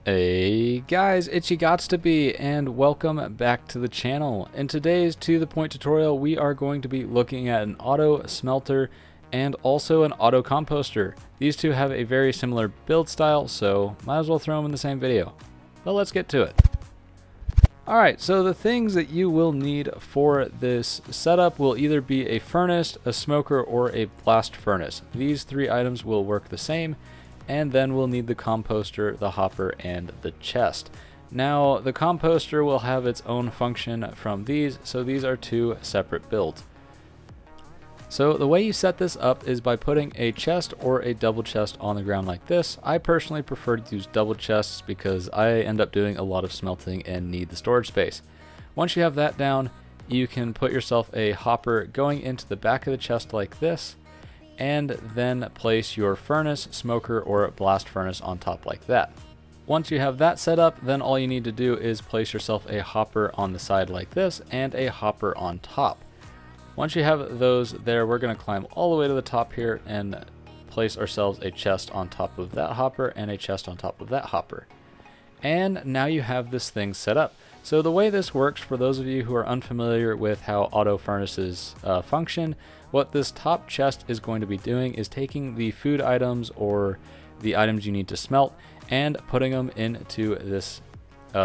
Hey guys, Itchy Gots to Be, and welcome back to the channel. In today's To The Point tutorial, we are going to be looking at an auto smelter and also an auto composter. These two have a very similar build style, so might as well throw them in the same video. But let's get to it. Alright, so the things that you will need for this setup will either be a furnace, a smoker, or a blast furnace. These three items will work the same. And then we'll need the composter, the hopper, and the chest. Now, the composter will have its own function from these, so these are two separate builds. So the way you set this up is by putting a chest or a double chest on the ground like this. I personally prefer to use double chests because I end up doing a lot of smelting and need the storage space. Once you have that down, you can put yourself a hopper going into the back of the chest like this, and then place your furnace, smoker, or blast furnace on top like that. Once you have that set up, then all you need to do is place yourself a hopper on the side like this and a hopper on top. Once you have those there, we're going to climb all the way to the top here and place ourselves a chest on top of that hopper and a chest on top of that hopper. And now you have this thing set up. So the way this works, for those of you who are unfamiliar with how auto furnaces function, what this top chest is going to be doing is taking the food items or the items you need to smelt and putting them into this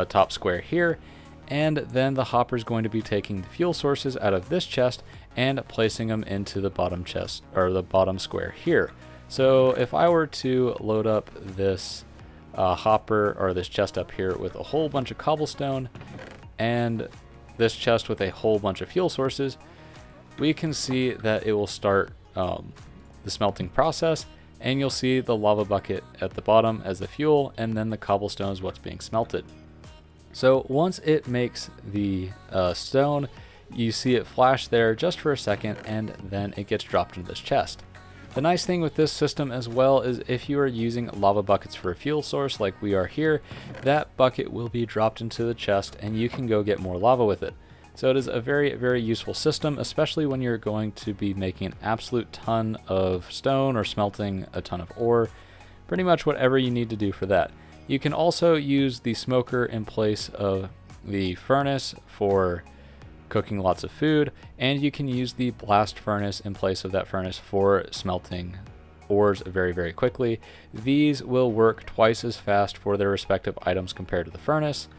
top square here. And then the hopper is going to be taking the fuel sources out of this chest and placing them into the bottom chest, or the bottom square here. So if I were to load up this hopper or this chest up here with a whole bunch of cobblestone and this chest with a whole bunch of fuel sources, we can see that it will start the smelting process, and you'll see the lava bucket at the bottom as the fuel, and then the cobblestone is what's being smelted. So once it makes the stone, you see it flash there just for a second, and then it gets dropped into this chest. The nice thing with this system as well is if you are using lava buckets for a fuel source like we are here, that bucket will be dropped into the chest and you can go get more lava with it. So it is a very, very useful system, especially when you're going to be making an absolute ton of stone or smelting a ton of ore, pretty much whatever you need to do for that. You can also use the smoker in place of the furnace for cooking lots of food, and you can use the blast furnace in place of that furnace for smelting ores very, very quickly. These will work twice as fast for their respective items compared to the furnace.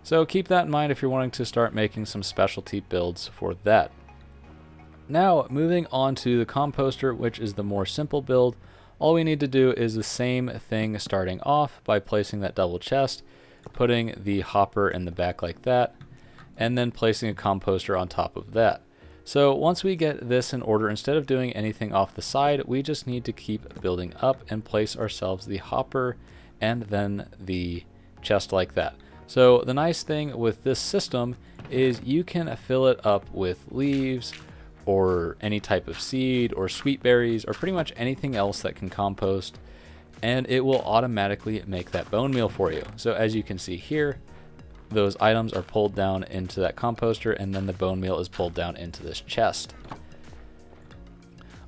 So keep that in mind if you're wanting to start making some specialty builds for that. Now, moving on to the composter, which is the more simple build. All we need to do is the same thing starting off by placing that double chest, putting the hopper in the back like that, and then placing a composter on top of that. So once we get this in order, instead of doing anything off the side, we just need to keep building up and place ourselves the hopper and then the chest like that. So the nice thing with this system is you can fill it up with leaves or any type of seed or sweet berries or pretty much anything else that can compost, and it will automatically make that bone meal for you. So as you can see here, those items are pulled down into that composter, and then the bone meal is pulled down into this chest.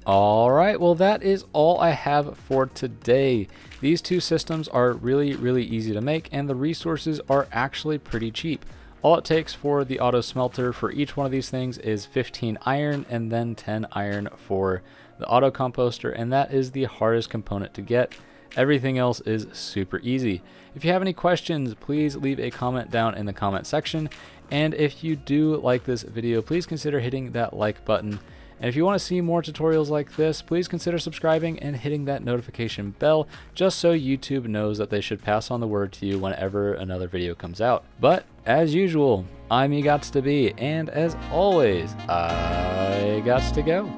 Alright, well that is all I have for today. These two systems are really, really easy to make, and the resources are actually pretty cheap. All it takes for the auto smelter for each one of these things is 15 iron and then 10 iron for the auto composter, and that is the hardest component to get. Everything else is super easy. If you have any questions, please leave a comment down in the comment section. And if you do like this video, please consider hitting that like button. And if you want to see more tutorials like this, please consider subscribing and hitting that notification bell, just so YouTube knows that they should pass on the word to you whenever another video comes out. But as usual, I'm Gots to Be, and as always, I gots to go.